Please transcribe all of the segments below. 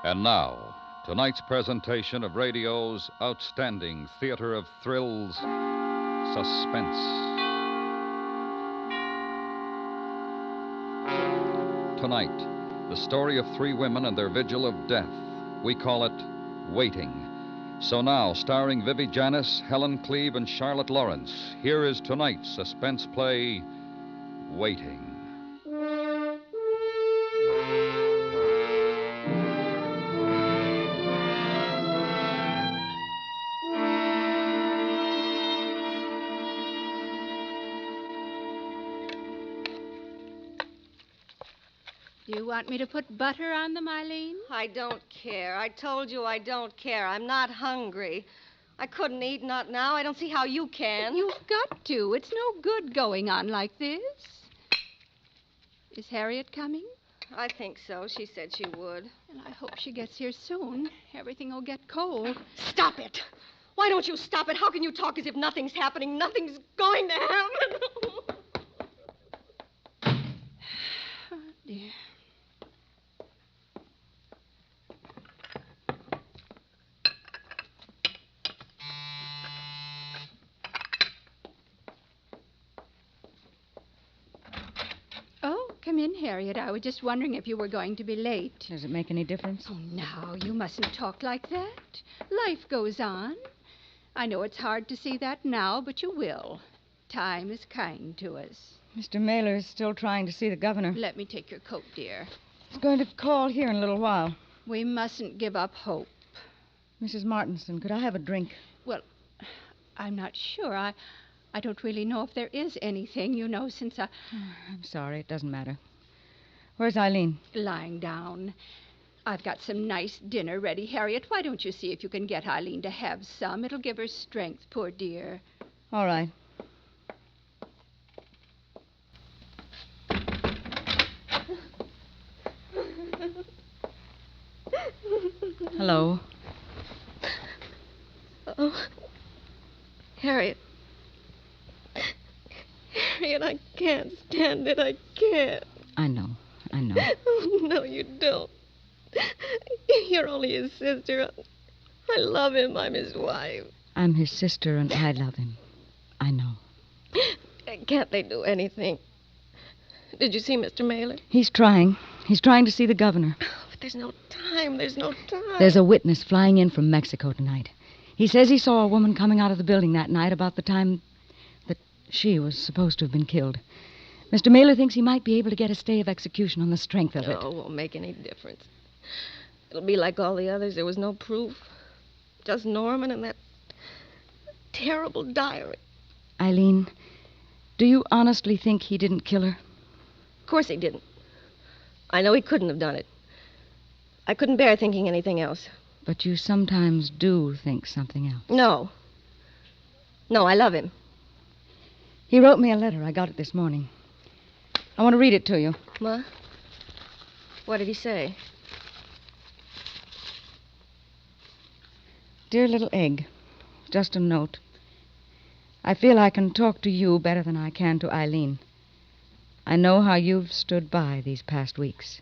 And now, tonight's presentation of radio's outstanding theater of thrills, Suspense. Tonight, the story of three women and their vigil of death. We call it Waiting. So now, starring Vivi Janis, Helen Cleve, and Charlotte Lawrence, here is tonight's suspense play, Waiting. Do you want me to put butter on them, Eileen? I don't care. I told you I don't care. I'm not hungry. I couldn't eat, not now. I don't see how you can. You've got to. It's no good going on like this. Is Harriet coming? I think so. She said she would. Well, I hope she gets here soon. Everything will get cold. Stop it. Why don't you stop it? How can you talk as if nothing's happening? Nothing's going to happen. Oh, dear. Come in, Harriet. I was just wondering if you were going to be late. Does it make any difference? Oh, now, you mustn't talk like that. Life goes on. I know it's hard to see that now, but you will. Time is kind to us. Mr. Mailer is still trying to see the governor. Let me take your coat, dear. He's going to call here in a little while. We mustn't give up hope. Mrs. Martinson, could I have a drink? Well, I'm not sure. I don't really know if there is anything, since I... I'm sorry, it doesn't matter. Where's Eileen? Lying down. I've got some nice dinner ready. Harriet, why don't you see if you can get Eileen to have some? It'll give her strength, poor dear. All right. Hello. Oh, Harriet. Harriet, I can't stand it. I can't. I know. Oh, no, you don't. You're only his sister. I love him. I'm his wife. I'm his sister, and I love him. I know. Can't they do anything? Did you see Mr. Mailer? He's trying. He's trying to see the governor. Oh, but there's no time. There's a witness flying in from Mexico tonight. He says he saw a woman coming out of the building that night about the time that she was supposed to have been killed. Mr. Mailer thinks he might be able to get a stay of execution on the strength of it. Oh, it won't make any difference. It'll be like all the others. There was no proof. Just Norman and that terrible diary. Eileen, do you honestly think he didn't kill her? Of course he didn't. I know he couldn't have done it. I couldn't bear thinking anything else. But you sometimes do think something else. No, I love him. He wrote me a letter. I got it this morning. I want to read it to you. What? What did he say? Dear little egg, just a note. I feel I can talk to you better than I can to Eileen. I know how you've stood by these past weeks.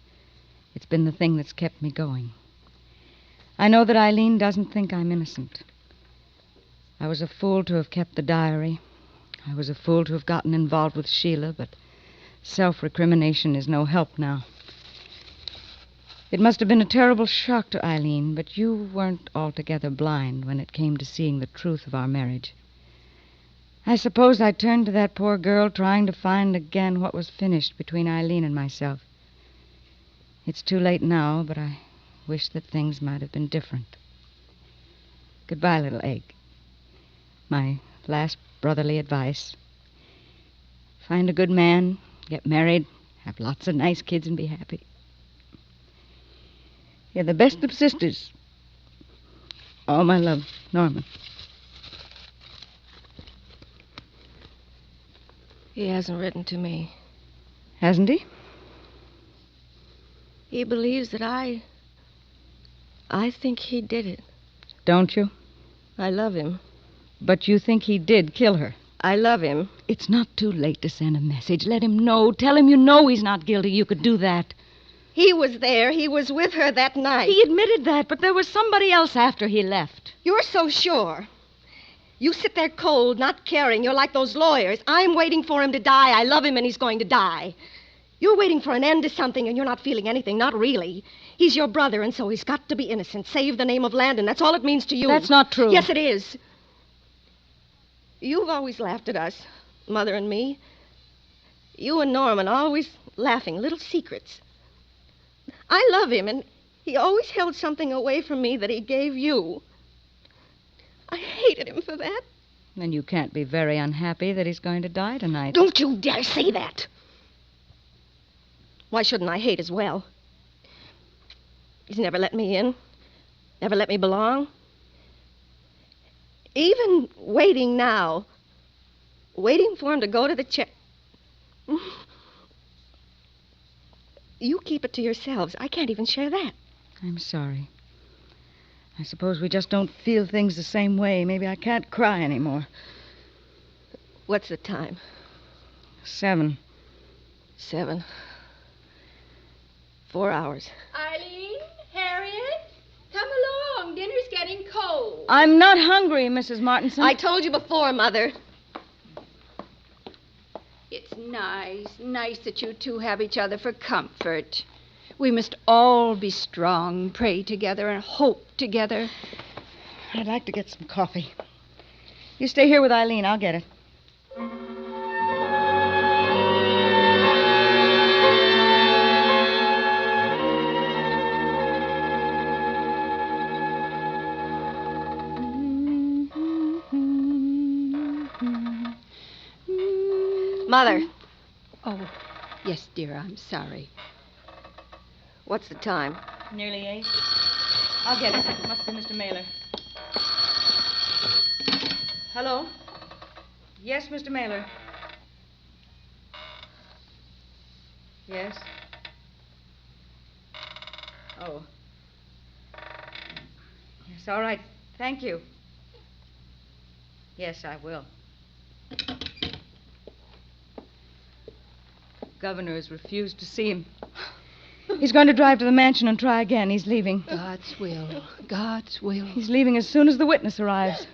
It's been the thing that's kept me going. I know that Eileen doesn't think I'm innocent. I was a fool to have kept the diary. I was a fool to have gotten involved with Sheila, but self-recrimination is no help now. It must have been a terrible shock to Eileen, but you weren't altogether blind when it came to seeing the truth of our marriage. I suppose I turned to that poor girl trying to find again what was finished between Eileen and myself. It's too late now, but I wish that things might have been different. Goodbye, little egg. My last brotherly advice. Find a good man, get married, have lots of nice kids, and be happy. You're the best of sisters. All my love, Norman. He hasn't written to me. Hasn't he? He believes that I think he did it. Don't you? I love him. But you think he did kill her? I love him. It's not too late to send a message. Let him know. Tell him you know he's not guilty. You could do that. He was there. He was with her that night. He admitted that, but there was somebody else after he left. You're so sure. You sit there cold, not caring. You're like those lawyers. I'm waiting for him to die. I love him and he's going to die. You're waiting for an end to something and you're not feeling anything. Not really. He's your brother and so he's got to be innocent. Save the name of Landon. That's all it means to you. That's not true. Yes, it is. You've always laughed at us, Mother and me. You and Norman always laughing, little secrets. I love him, and he always held something away from me that he gave you. I hated him for that. Then you can't be very unhappy that he's going to die tonight. Don't you dare say that. Why shouldn't I hate as well? He's never let me in, never let me belong. Even waiting now, waiting for him to go to the chair. You keep it to yourselves. I can't even share that. I'm sorry. I suppose we just don't feel things the same way. Maybe I can't cry anymore. What's the time? 7. 7. 4 hours. Eileen, Harriet, come along. Dinner's getting cold. I'm not hungry, Mrs. Martinson. I told you before, Mother. It's nice that you two have each other for comfort. We must all be strong, pray together, and hope together. I'd like to get some coffee. You stay here with Eileen. I'll get it. Mother. Oh, yes, dear, I'm sorry. What's the time? Nearly 8. I'll get it. It must be Mr. Mailer. Hello? Yes, Mr. Mailer. Yes? Oh. Yes, all right. Thank you. Yes, I will. Governor has refused to see him. He's going to drive to the mansion and try again. He's leaving. God's will. God's will. He's leaving as soon as the witness arrives.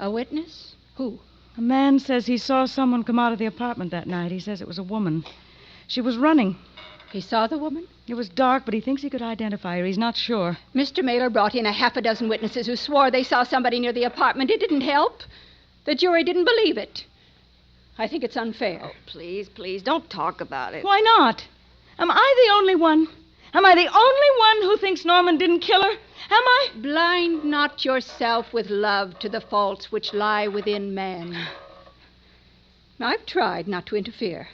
A witness? Who? A man says he saw someone come out of the apartment that night. He says it was a woman. She was running. He saw the woman? It was dark, but he thinks he could identify her. He's not sure. Mr. Mailer brought in a half a dozen witnesses who swore they saw somebody near the apartment. It didn't help. The jury didn't believe it. I think it's unfair. Oh, please, don't talk about it. Why not? Am I the only one? Am I the only one who thinks Norman didn't kill her? Am I? Blind not yourself with love to the faults which lie within man. I've tried not to interfere.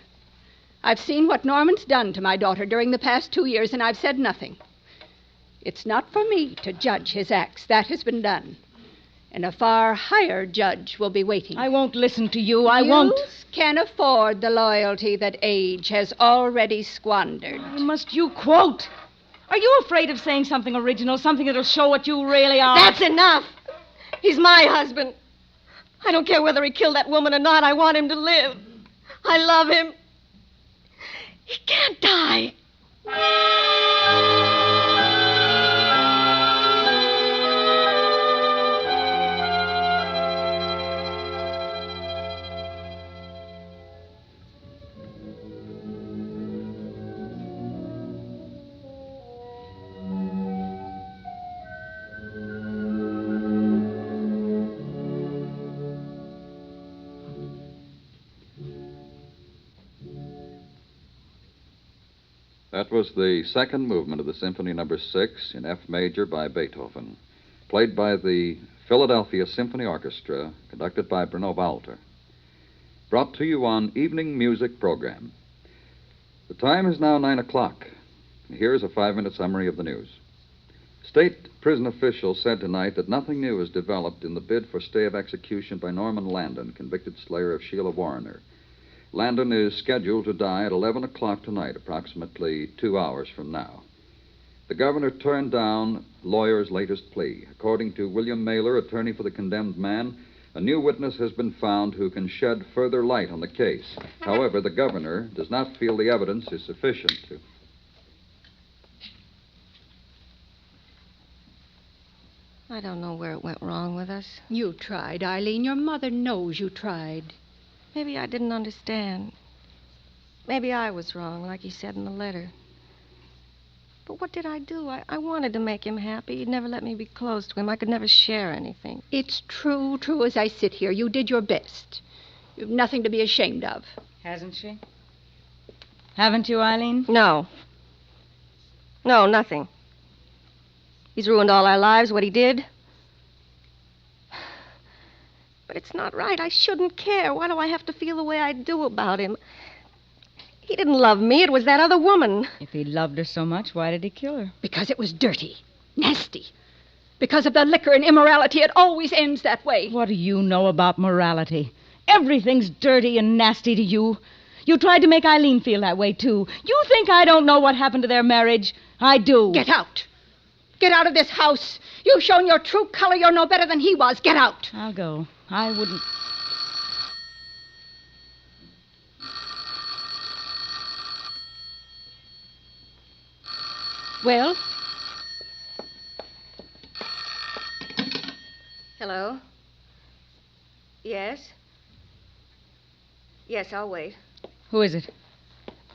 I've seen what Norman's done to my daughter during the past 2 years, and I've said nothing. It's not for me to judge his acts. That has been done. And a far higher judge will be waiting. I won't listen to you. I won't. Youth can afford the loyalty that age has already squandered. Must you quote? Are you afraid of saying something original, something that'll show what you really are? That's enough. He's my husband. I don't care whether he killed that woman or not. I want him to live. I love him. He can't die. That was the second movement of the Symphony No. 6 in F major by Beethoven, played by the Philadelphia Symphony Orchestra, conducted by Bruno Walter. Brought to you on Evening Music Program. The time is now 9 o'clock. Here's a 5-minute summary of the news. State prison officials said tonight that nothing new has developed in the bid for stay of execution by Norman Landon, convicted slayer of Sheila Warner. Landon is scheduled to die at 11 o'clock tonight, approximately 2 hours from now. The governor turned down lawyer's latest plea. According to William Mailer, attorney for the condemned man, a new witness has been found who can shed further light on the case. However, the governor does not feel the evidence is sufficient to... I don't know where it went wrong with us. You tried, Eileen. Your mother knows you tried. Maybe I didn't understand. Maybe I was wrong, like he said in the letter. But what did I do? I wanted to make him happy. He'd never let me be close to him. I could never share anything. It's true as I sit here. You did your best. You've nothing to be ashamed of. Hasn't she? Haven't you, Eileen? No. No, nothing. He's ruined all our lives, what he did. But it's not right. I shouldn't care. Why do I have to feel the way I do about him? He didn't love me. It was that other woman. If he loved her so much, why did he kill her? Because it was dirty, nasty. Because of the liquor and immorality. It always ends that way. What do you know about morality? Everything's dirty and nasty to you. You tried to make Eileen feel that way, too. You think I don't know what happened to their marriage? I do. Get out. Get out of this house. You've shown your true color. You're no better than he was. Get out. I'll go. I wouldn't... Well? Hello? Yes? Yes, I'll wait. Who is it?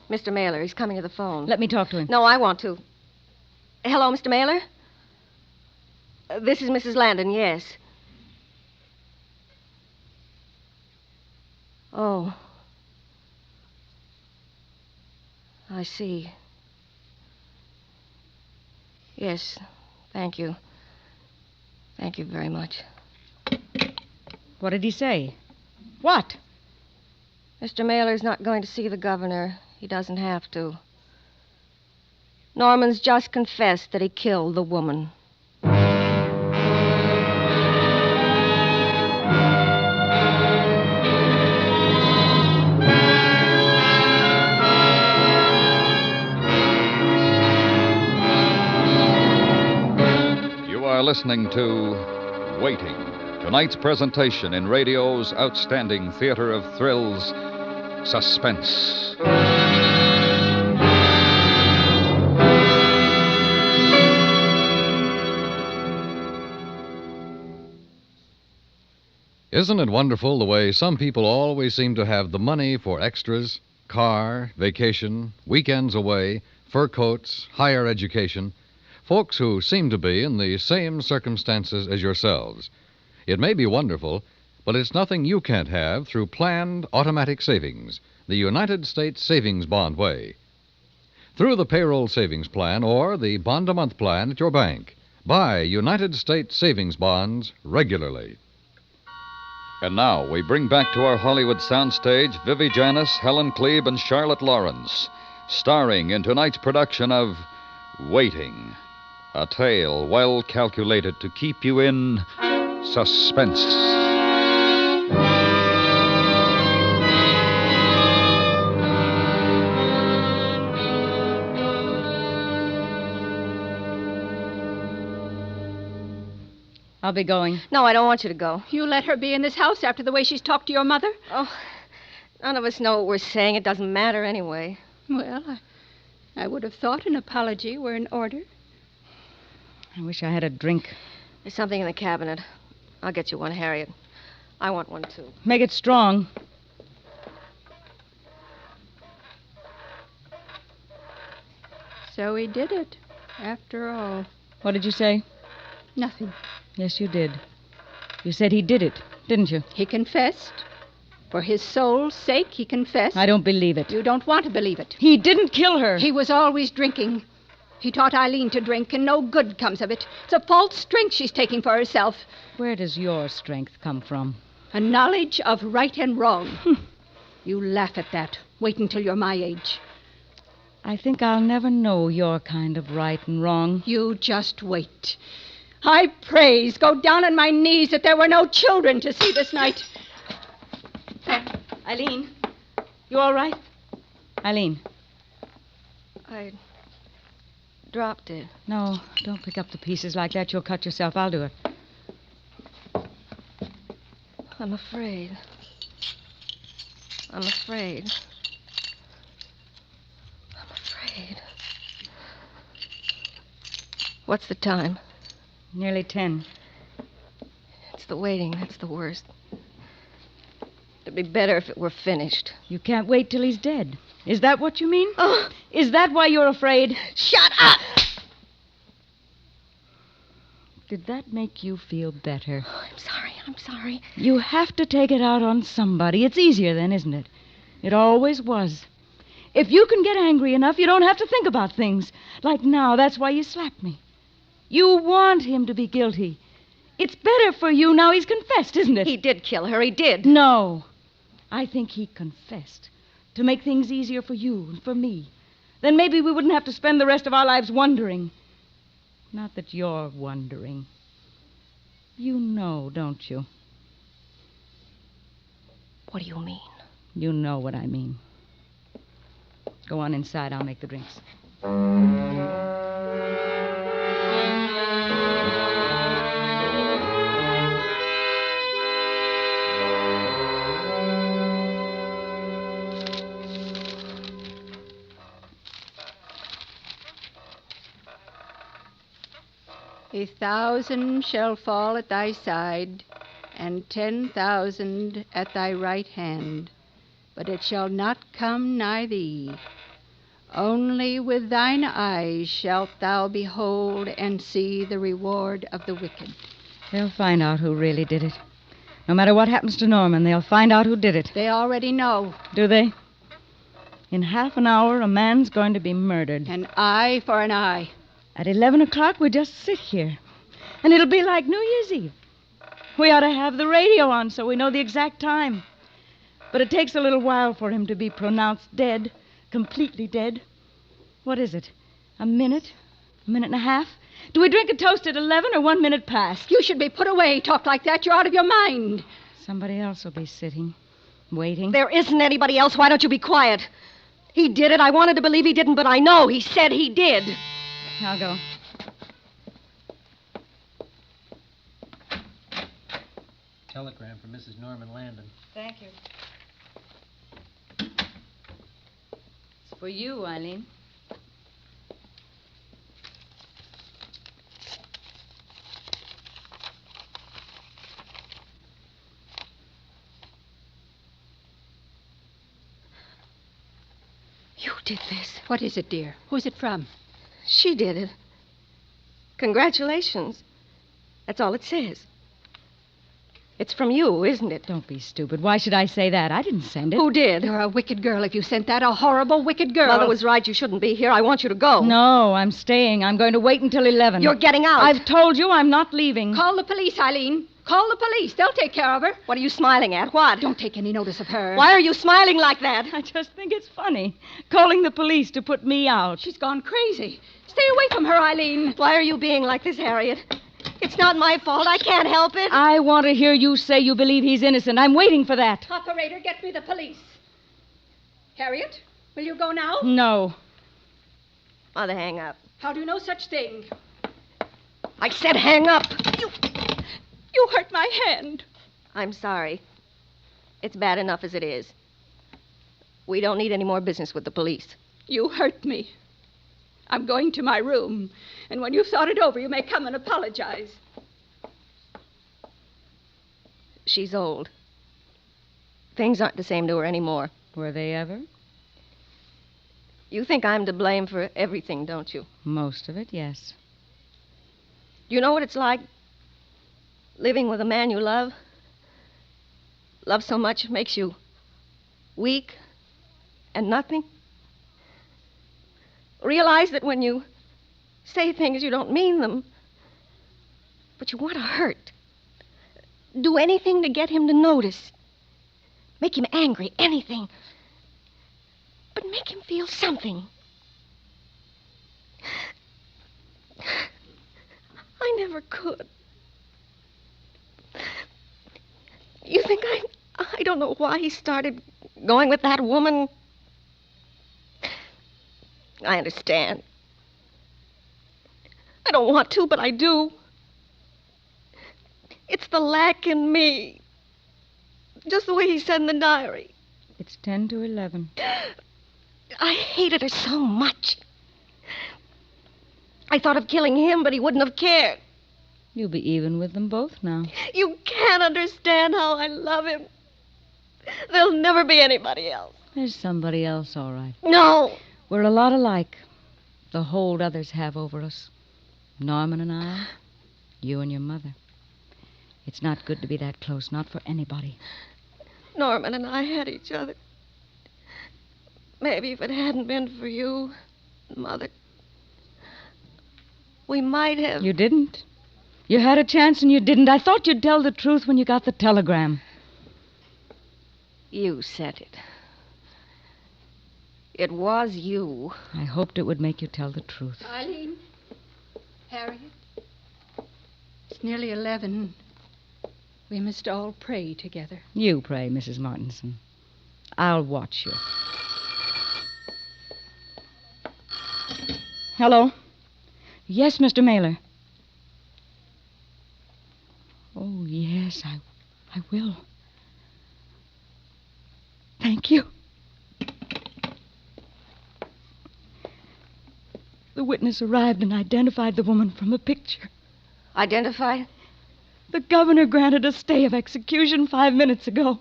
Mr. Mailer. He's coming to the phone. Let me talk to him. No, I want to. Hello, Mr. Mailer? This is Mrs. Landon, yes. Oh. I see. Yes, thank you. Thank you very much. What did he say? What? Mr. Mailer's not going to see the governor. He doesn't have to. Norman's just confessed that he killed the woman. You are listening to Waiting, tonight's presentation in radio's outstanding theater of thrills, Suspense. Isn't it wonderful the way some people always seem to have the money for extras, car, vacation, weekends away, fur coats, higher education, folks who seem to be in the same circumstances as yourselves? It may be wonderful, but it's nothing you can't have through planned automatic savings, the United States Savings Bond way. Through the payroll savings plan or the bond-a-month plan at your bank, buy United States Savings Bonds regularly. And now we bring back to our Hollywood soundstage Vivi Janice, Helen Klebe, and Charlotte Lawrence, starring in tonight's production of Waiting, a tale well calculated to keep you in suspense. I'll be going. No, I don't want you to go. You let her be in this house after the way she's talked to your mother? Oh, none of us know what we're saying. It doesn't matter anyway. Well, I would have thought an apology were in order. I wish I had a drink. There's something in the cabinet. I'll get you one, Harriet. I want one, too. Make it strong. So he did it, after all. What did you say? Nothing. Yes, you did. You said he did it, didn't you? He confessed. For his soul's sake, he confessed. I don't believe it. You don't want to believe it. He didn't kill her. He was always drinking. He taught Eileen to drink, and no good comes of it. It's a false strength she's taking for herself. Where does your strength come from? A knowledge of right and wrong. You laugh at that. Wait until you're my age. I think I'll never know your kind of right and wrong. You just wait. I praise, go down on my knees that there were no children to see this night. Eileen, you all right? Eileen. I dropped it. No, don't pick up the pieces like that. You'll cut yourself. I'll do it. I'm afraid. I'm afraid. I'm afraid. What's the time? Nearly 10. the waiting that's the worst. It'd be better if it were finished. You can't wait till he's dead. Is that what you mean? Oh, Is that why you're afraid? shut up! Did that make you feel better? Oh, I'm sorry. You have to take it out on somebody. It's easier then, isn't it? It always was. If you can get angry enough, you don't have to think about things. Like now, that's why you slapped me. You want him to be guilty. It's better for you now he's confessed, isn't it? He did kill her. He did. No. I think he confessed to make things easier for you and for me. Then maybe we wouldn't have to spend the rest of our lives wondering. Not that you're wondering. You know, don't you? What do you mean? You know what I mean. Go on inside. I'll make the drinks. 1,000 shall fall at thy side, and 10,000 at thy right hand, but it shall not come nigh thee. Only with thine eyes shalt thou behold and see the reward of the wicked. They'll find out who really did it. No matter what happens to Norman, they'll find out who did it. They already know. Do they? In half an hour, a man's going to be murdered. An eye for an eye. At 11 o'clock, we just sit here. And it'll be like New Year's Eve. We ought to have the radio on so we know the exact time. But it takes a little while for him to be pronounced dead. Completely dead. What is it? A minute? A minute and a half? Do we drink a toast at 11 or 1 minute past? You should be put away. Talk like that. You're out of your mind. Somebody else will be sitting, waiting. There isn't anybody else. Why don't you be quiet? He did it. I wanted to believe he didn't, but I know he said he did. I'll go. Telegram from Mrs. Norman Landon. Thank you. It's for you, Eileen. You did this. What is it, dear? Who's it from? She did it. Congratulations. That's all it says. It's from you, isn't it? Don't be stupid. Why should I say that? I didn't send it. Who did? You're a wicked girl if you sent that. A horrible, wicked girl. Mother was right. You shouldn't be here. I want you to go. No, I'm staying. I'm going to wait until 11. You're getting out. I've told you I'm not leaving. Call the police, Eileen. Call the police. They'll take care of her. What are you smiling at? What? Don't take any notice of her. Why are you smiling like that? I just think it's funny. Calling the police to put me out. She's gone crazy. Stay away from her, Eileen. Why are you being like this, Harriet? It's not my fault. I can't help it. I want to hear you say you believe he's innocent. I'm waiting for that. Operator, get me the police. Harriet, will you go now? No. Mother, hang up. How do you know such thing? I said hang up. You hurt my hand. I'm sorry. It's bad enough as it is. We don't need any more business with the police. You hurt me. I'm going to my room, and when you've thought it over, you may come and apologize. She's old. Things aren't the same to her anymore. Were they ever? You think I'm to blame for everything, don't you? Most of it, yes. You know what it's like? Living with a man you love. Love so much it makes you weak and nothing. Realize that when you say things, you don't mean them. But you want to hurt. Do anything to get him to notice. Make him angry, anything. But make him feel something. I never could. You think I don't know why he started going with that woman? I understand. I don't want to, but I do. It's the lack in me. Just the way he said in the diary. It's 10 to 11. I hated her so much. I thought of killing him, but he wouldn't have cared. You'll be even with them both now. You can't understand how I love him. There'll never be anybody else. There's somebody else, all right. No. We're a lot alike. The hold others have over us. Norman and I, you and your mother. It's not good to be that close, not for anybody. Norman and I had each other. Maybe if it hadn't been for you, Mother, we might have... You didn't. You had a chance and you didn't. I thought you'd tell the truth when you got the telegram. You said it. It was you. I hoped it would make you tell the truth. Eileen, Harriet, it's nearly 11. We must all pray together. You pray, Mrs. Martinson. I'll watch you. Hello? Yes, Mr. Mailer. Oh, yes, I will. Thank you. The witness arrived and identified the woman from a picture. Identified? The governor granted a stay of execution 5 minutes ago.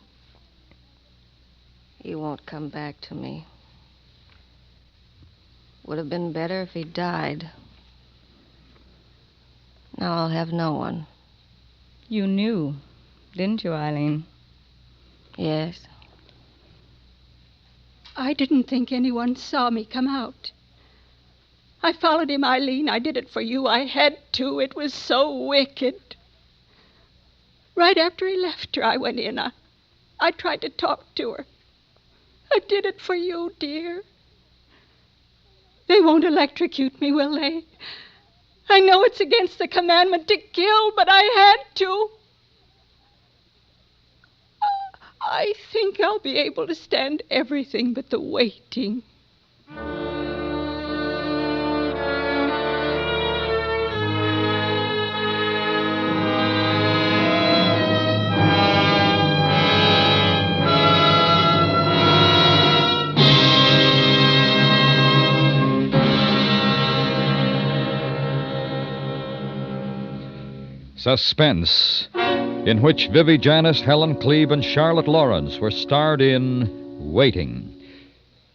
He won't come back to me. Would have been better if he died. Now I'll have no one. You knew, didn't you, Eileen? Yes. I didn't think anyone saw me come out. I followed him, Eileen. I did it for you. I had to. It was so wicked. Right after he left her, I went in. I tried to talk to her. I did it for you, dear. They won't electrocute me, will they? I know it's against the commandment to kill, but I had to. I think I'll be able to stand everything but the waiting. Suspense, in which Vivi Janice, Helen Cleve, and Charlotte Lawrence were starred in Waiting.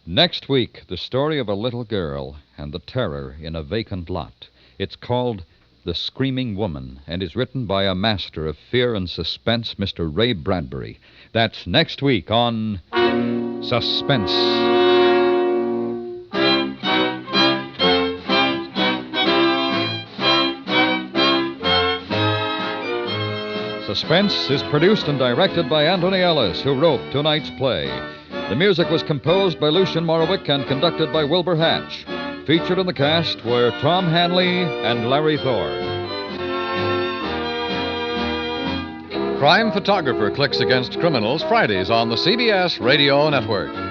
Next week, the story of a little girl and the terror in a vacant lot. It's called The Screaming Woman and is written by a master of fear and suspense, Mr. Ray Bradbury. That's next week on Suspense. Suspense is produced and directed by Anthony Ellis, who wrote tonight's play. The music was composed by Lucien Morawick and conducted by Wilbur Hatch. Featured in the cast were Tom Hanley and Larry Thorne. Crime Photographer Clicks Against Criminals, Fridays on the CBS Radio Network.